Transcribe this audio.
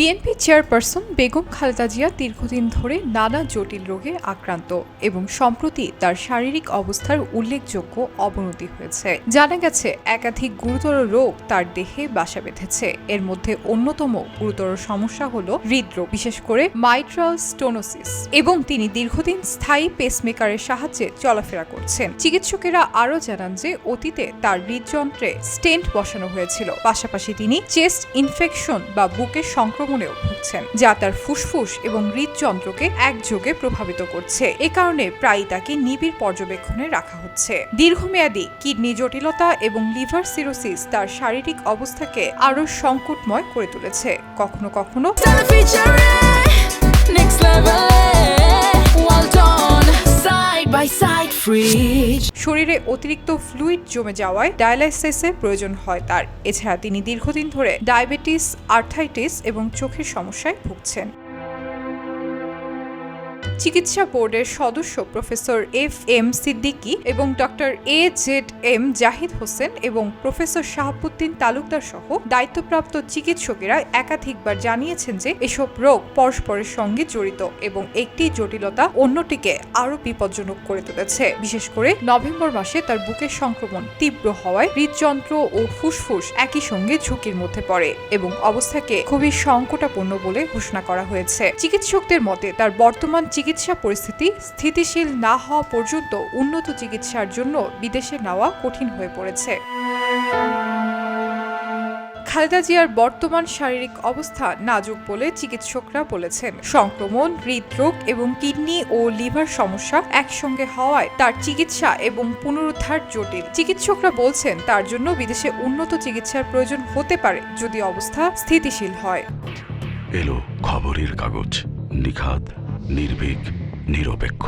BNP chairperson Begum Khaleda Zia দীর্ঘদিন ধরে নানা জটিল রোগে আক্রান্ত এবং সম্প্রতি তার শারীরিক অবস্থার উল্লেখযোগ্য অবনতি হয়েছে। জানা গেছে একাধিক গুরুতর রোগ তার দেহে বাসা বেঁধেছে। এর মধ্যে অন্যতম গুরুতর সমস্যা হল হৃদরোগ, বিশেষ করে মাইট্রাল স্টোনোসিস, এবং তিনি দীর্ঘদিন স্থায়ী পেসমেকারের সাহায্যে চলাফেরা করছেন। চিকিৎসকেরা আরও জানান যে অতীতে তার হৃদযন্ত্রে স্টেন্ট বসানো হয়েছিল। পাশাপাশি তিনি চেস্ট ইনফেকশন বা বুকের সংক্রমণেও ভুগছেন, যা তার ফুসফুস এবং হৃদযন্ত্রকে একযোগে প্রভাবিত করছে। এ কারণে প্রায়ই তাকে নিবিড় পর্যবেক্ষণে রাখা হচ্ছে। দীর্ঘমেয়াদী কিডনি জটিলতা এবং লিভার সিরোসিস তার শারীরিক অবস্থাকে আরও সংকটময় করে তুলেছে। কখনো কখনো শরীরে অতিরিক্ত ফ্লুইড জমে যাওয়ায় ডায়ালাইসিসের প্রয়োজন হয় তার। এছাড়া তিনি দীর্ঘদিন ধরে ডায়াবেটিস, আর্থাইটিস এবং চোখের সমস্যায় ভুগছেন। চিকিৎসা বোর্ডের সদস্য প্রফেসর এফ.এম. সিদ্দিকী এবং ডক্টর এ.জেড.এম. জাহিদ হোসেন এবং প্রফেসর শাহাবুদ্দিন তালুকদার সহ দায়িত্বপ্রাপ্ত চিকিৎসকেরা একাধিকবার জানিয়েছেন যে এসব রোগ পরস্পরের সঙ্গে জড়িত এবং একটি জটিলতা অন্যটিকে আরও বিপজ্জনক করে তুলেছে। বিশেষ করে নভেম্বর মাসে তার বুকের সংক্রমণ তীব্র হওয়ায় হৃদযন্ত্র ও ফুসফুস একই সঙ্গে ঝুঁকির মধ্যে পড়ে এবং অবস্থাকে খুবই সংকটাপন্ন বলে ঘোষণা করা হয়েছে। চিকিৎসকদের মতে তার বর্তমান চিকিৎসা পরিস্থিতি স্থিতিশীল না হওয়া পর্যন্ত উন্নত চিকিৎসার জন্য বিদেশে নেওয়া কঠিন হয়ে পড়েছে। খালেদা জিয়ার বর্তমান শারীরিক অবস্থা নাজুক বলে চিকিৎসকরা বলেছেন। সংক্রমণ, হৃদরোগ এবং কিডনি ও লিভার সমস্যা একসঙ্গে হওয়ায় তার চিকিৎসা এবং পুনরুদ্ধার জটিল। চিকিৎসকরা বলছেন তার জন্য বিদেশে উন্নত চিকিৎসার প্রয়োজন হতে পারে যদি অবস্থা স্থিতিশীল হয়। এলো খবরের কাগজ, নিখাত, নির্ভীক, নিরপেক্ষ।